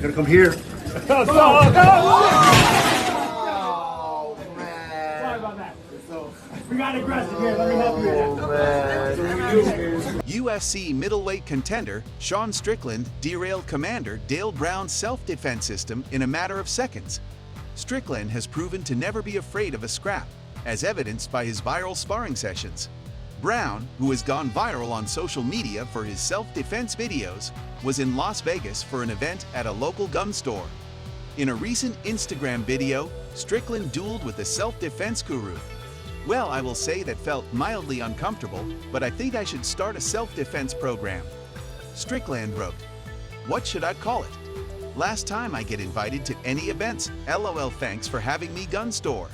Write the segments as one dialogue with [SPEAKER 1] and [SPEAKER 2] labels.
[SPEAKER 1] gonna come here.
[SPEAKER 2] Oh, man. Sorry about that. We got aggressive here. Let me help you.
[SPEAKER 3] UFC middleweight contender Sean Strickland derailed Commander Dale Brown's self-defense system in a matter of seconds. Strickland has proven to never be afraid of a scrap, as evidenced by his viral sparring sessions. Brown, who has gone viral on social media for his self-defense videos, was in Las Vegas for an event at a local gun store. In a recent Instagram video, Strickland dueled with a self-defense guru. "Well, I will say that felt mildly uncomfortable, but I think I should start a self-defense program." Strickland wrote, "What should I call it? Last time I get invited to any events, LOL, thanks for having me, gun store."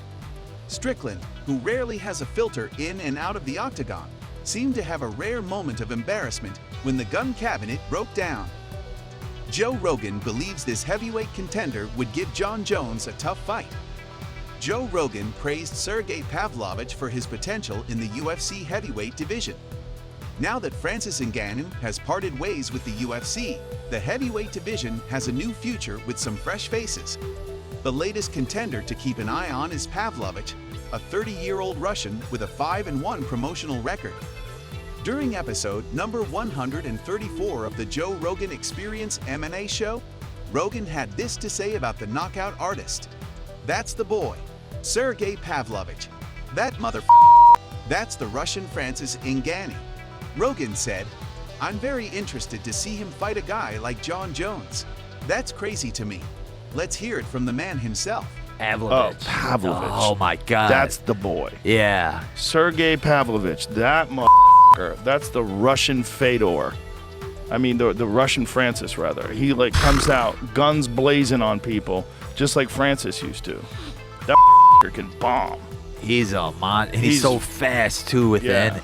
[SPEAKER 3] Strickland, who rarely has a filter in and out of the octagon, seemed to have a rare moment of embarrassment when the gun cabinet broke down. Joe Rogan believes this heavyweight contender would give Jon Jones a tough fight. Joe Rogan praised Sergey Pavlovich for his potential in the UFC heavyweight division. Now that Francis Ngannou has parted ways with the UFC, the heavyweight division has a new future with some fresh faces. The latest contender to keep an eye on is Pavlovich, a 30-year-old Russian with a 5-1 promotional record. During episode number 134 of the Joe Rogan Experience MMA show, Rogan had this to say about the knockout artist. "That's the boy, Sergey Pavlovich. That that's the Russian Francis Ngannou." Rogan said, "I'm very interested to see him fight a guy like Jon Jones. That's crazy to me. Let's hear it from the man himself."
[SPEAKER 4] Pavlovich.
[SPEAKER 5] Oh, Pavlovich.
[SPEAKER 4] Oh my God.
[SPEAKER 5] That's the boy.
[SPEAKER 4] Yeah.
[SPEAKER 5] Sergey Pavlovich. That That's the Russian Fedor. I mean, the Russian Francis, rather. He like comes out, guns blazing on people, just like Francis used to. That can bomb.
[SPEAKER 4] He's a mon, and he's so fast too. Within,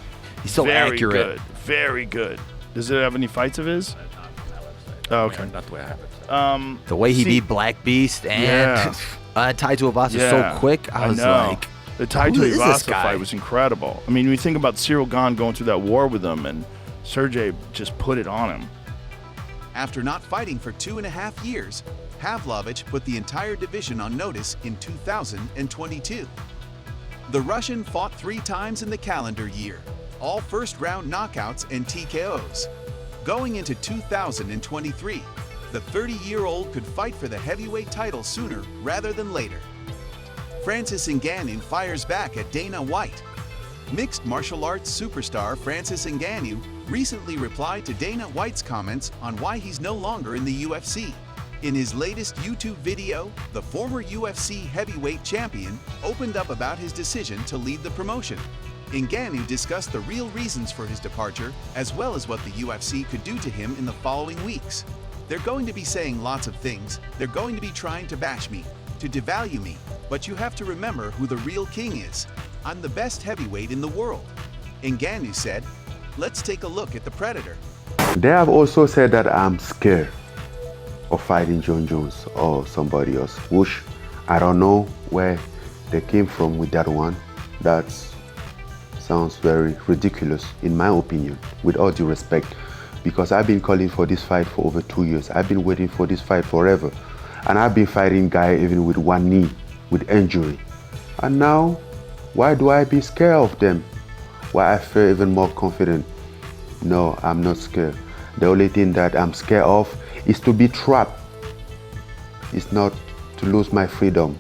[SPEAKER 4] he's so
[SPEAKER 5] very
[SPEAKER 4] accurate.
[SPEAKER 5] Good. Very good. Does it have any fights of his? Oh, okay.
[SPEAKER 1] Not the way I have it.
[SPEAKER 4] The way he beat Black Beast and Tai Tuivasa so quick, I was like,
[SPEAKER 5] the Tai
[SPEAKER 4] who is this
[SPEAKER 5] Tuivasa
[SPEAKER 4] guy?
[SPEAKER 5] fight was incredible. I mean, when you think about Cyril Gane going through that war with him, and Sergey just put it on him.
[SPEAKER 3] After not fighting for 2.5 years, Pavlovich put the entire division on notice in 2022. The Russian fought 3 times in the calendar year, all first-round knockouts and TKOs. Going into 2023, the 30-year-old could fight for the heavyweight title sooner rather than later. Francis Ngannou fires back at Dana White. Mixed martial arts superstar Francis Ngannou recently replied to Dana White's comments on why he's no longer in the UFC. In his latest YouTube video, the former UFC heavyweight champion opened up about his decision to leave the promotion. Ngannou discussed the real reasons for his departure, as well as what the UFC could do to him in the following weeks. "They're going to be saying lots of things. They're going to be trying to bash me, to devalue me, but you have to remember who the real king is. I'm the best heavyweight in the world." Ngannou said, "Let's take a look at the Predator."
[SPEAKER 6] They have also said that I'm scared of fighting Jon Jones or somebody else, which I don't know where they came from with that one. That sounds very ridiculous in my opinion, with all due respect, because I've been calling for this fight for over 2 years. I've been waiting for this fight forever, and I've been fighting guy even with one knee, with injury. And now, why do I be scared of them? Why I feel even more confident? No, I'm not scared. The only thing that I'm scared of is to be trapped. It's not to lose my freedom.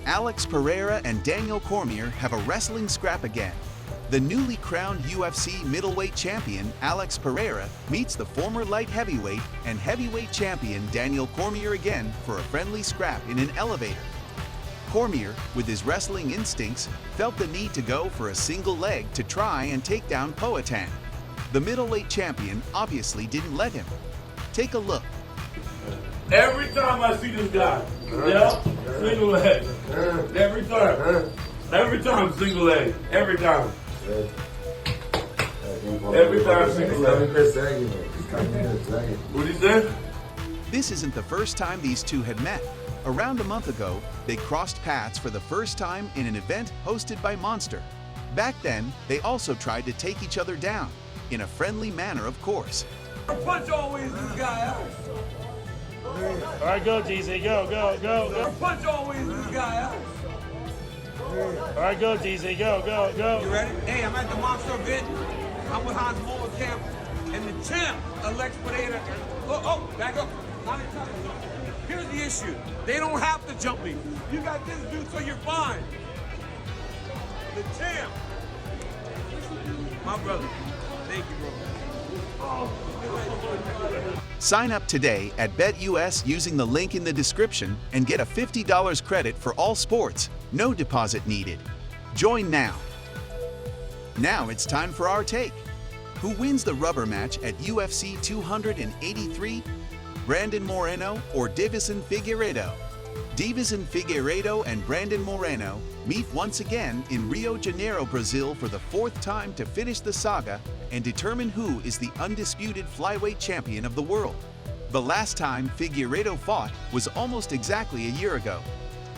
[SPEAKER 3] Alex Pereira and Daniel Cormier have a wrestling scrap again. The newly crowned UFC middleweight champion Alex Pereira meets the former light heavyweight and heavyweight champion Daniel Cormier again for a friendly scrap in an elevator. Cormier, with his wrestling instincts, felt the need to go for a single leg to try and take down Poatan. The middleweight champion obviously didn't let him. Take a look.
[SPEAKER 7] Every time I see this guy, single leg. Every time. Every time, single leg. Every time. Every time, single leg. What he said?
[SPEAKER 3] This isn't the first time these two had met. Around a month ago, they crossed paths for the first time in an event hosted by Monster. Back then, they also tried to take each other down, in a friendly manner, of course.
[SPEAKER 7] Punch always this guy out.
[SPEAKER 5] All right, go, DZ. Go.
[SPEAKER 7] Punch always in this guy, huh?
[SPEAKER 5] All right, go, DZ. Go.
[SPEAKER 7] You ready? Hey, I'm at the Monster event. I'm with Hans Camp, and the champ elects Pereira. Oh, back up. Here's the issue. They don't have to jump me. You got this dude, so you're fine. The champ. My brother. Thank you, bro.
[SPEAKER 3] Sign up today at BetUS using the link in the description and get a $50 credit for all sports. No deposit needed. Join now. Now it's time for our take. Who wins the rubber match at UFC 283? Brandon Moreno or Deiveson Figueiredo? Deiveson Figueiredo and Brandon Moreno meet once again in Rio de Janeiro, Brazil for the 4th time to finish the saga and determine who is the undisputed flyweight champion of the world. The last time Figueiredo fought was almost exactly a year ago.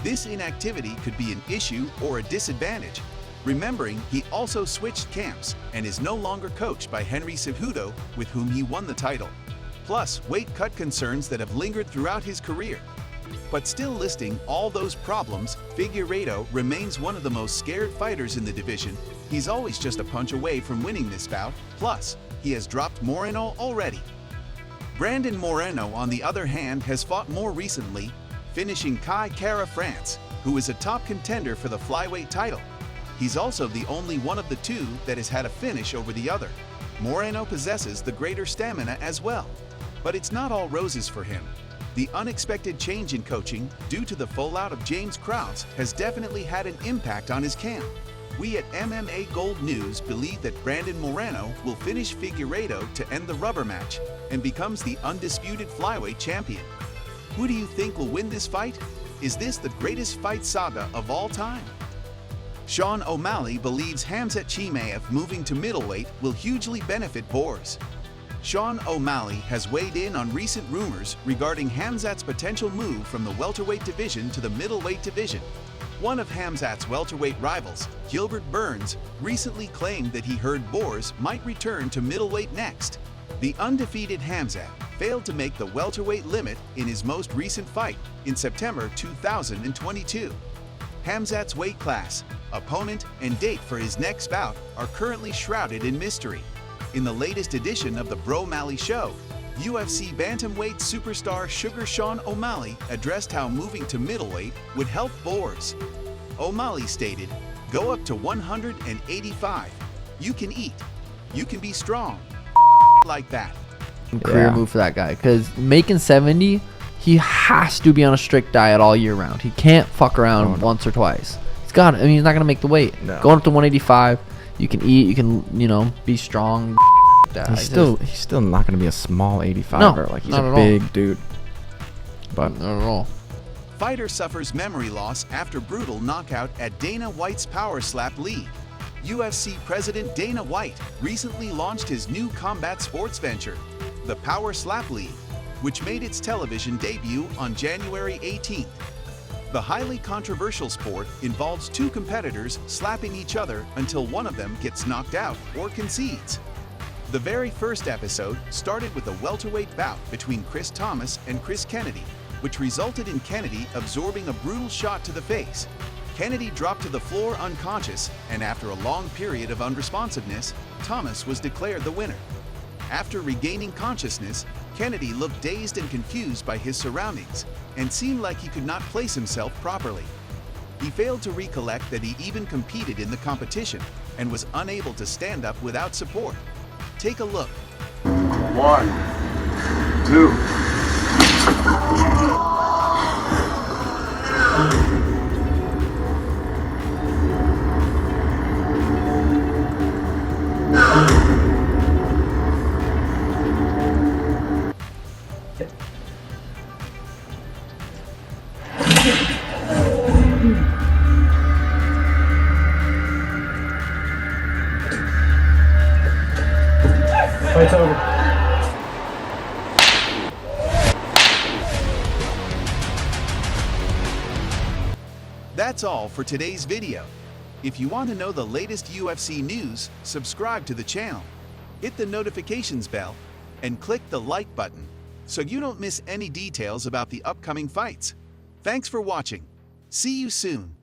[SPEAKER 3] This inactivity could be an issue or a disadvantage, remembering he also switched camps and is no longer coached by Henry Cejudo, with whom he won the title. Plus, weight cut concerns that have lingered throughout his career. But still listing all those problems, Figueiredo remains one of the most scared fighters in the division. He's always just a punch away from winning this bout, plus, he has dropped Moreno already. Brandon Moreno, on the other hand, has fought more recently, finishing Kai Kara France, who is a top contender for the flyweight title. He's also the only one of the two that has had a finish over the other. Moreno possesses the greater stamina as well. But it's not all roses for him. The unexpected change in coaching due to the fallout of James Krause has definitely had an impact on his camp. We at MMA Gold News believe that Brandon Moreno will finish Figueiredo to end the rubber match and becomes the undisputed flyweight champion. Who do you think will win this fight? Is this the greatest fight saga of all time? Sean O'Malley believes Khamzat Chimaev moving to middleweight will hugely benefit Borz. Sean O'Malley has weighed in on recent rumors regarding Khamzat's potential move from the welterweight division to the middleweight division. One of Khamzat's welterweight rivals, Gilbert Burns, recently claimed that he heard Borz might return to middleweight next. The undefeated Khamzat failed to make the welterweight limit in his most recent fight in September 2022. Khamzat's weight class, opponent, and date for his next bout are currently shrouded in mystery. In the latest edition of the Bro Malley Show, UFC bantamweight superstar Sugar Sean O'Malley addressed how moving to middleweight would help Borz. O'Malley stated, "Go up to 185. You can eat. You can be strong. Like that."
[SPEAKER 1] Career move for that guy, because making 70, he has to be on a strict diet all year round. He can't fuck around once or twice. He's got it. I mean, he's not gonna make the weight.
[SPEAKER 4] No.
[SPEAKER 1] Going up to 185, you can eat. You can, be strong.
[SPEAKER 8] He's still not going to be a small 85er. Like, he's a big dude. But
[SPEAKER 1] Not at all.
[SPEAKER 3] Fighter suffers memory loss after brutal knockout at Dana White's Power Slap League. UFC President Dana White recently launched his new combat sports venture, the Power Slap League, which made its television debut on January 18th. The highly controversial sport involves two competitors slapping each other until one of them gets knocked out or concedes. The very first episode started with a welterweight bout between Chris Thomas and Chris Kennedy, which resulted in Kennedy absorbing a brutal shot to the face. Kennedy dropped to the floor unconscious, and after a long period of unresponsiveness, Thomas was declared the winner. After regaining consciousness, Kennedy looked dazed and confused by his surroundings and seemed like he could not place himself properly. He failed to recollect that he even competed in the competition and was unable to stand up without support. Take a look.
[SPEAKER 2] 1, 2.
[SPEAKER 5] Fight's over.
[SPEAKER 3] That's all for today's video. If you want to know the latest UFC news, subscribe to the channel, hit the notifications bell, and click the like button. so you don't miss any details about the upcoming fights. Thanks for watching. See you soon.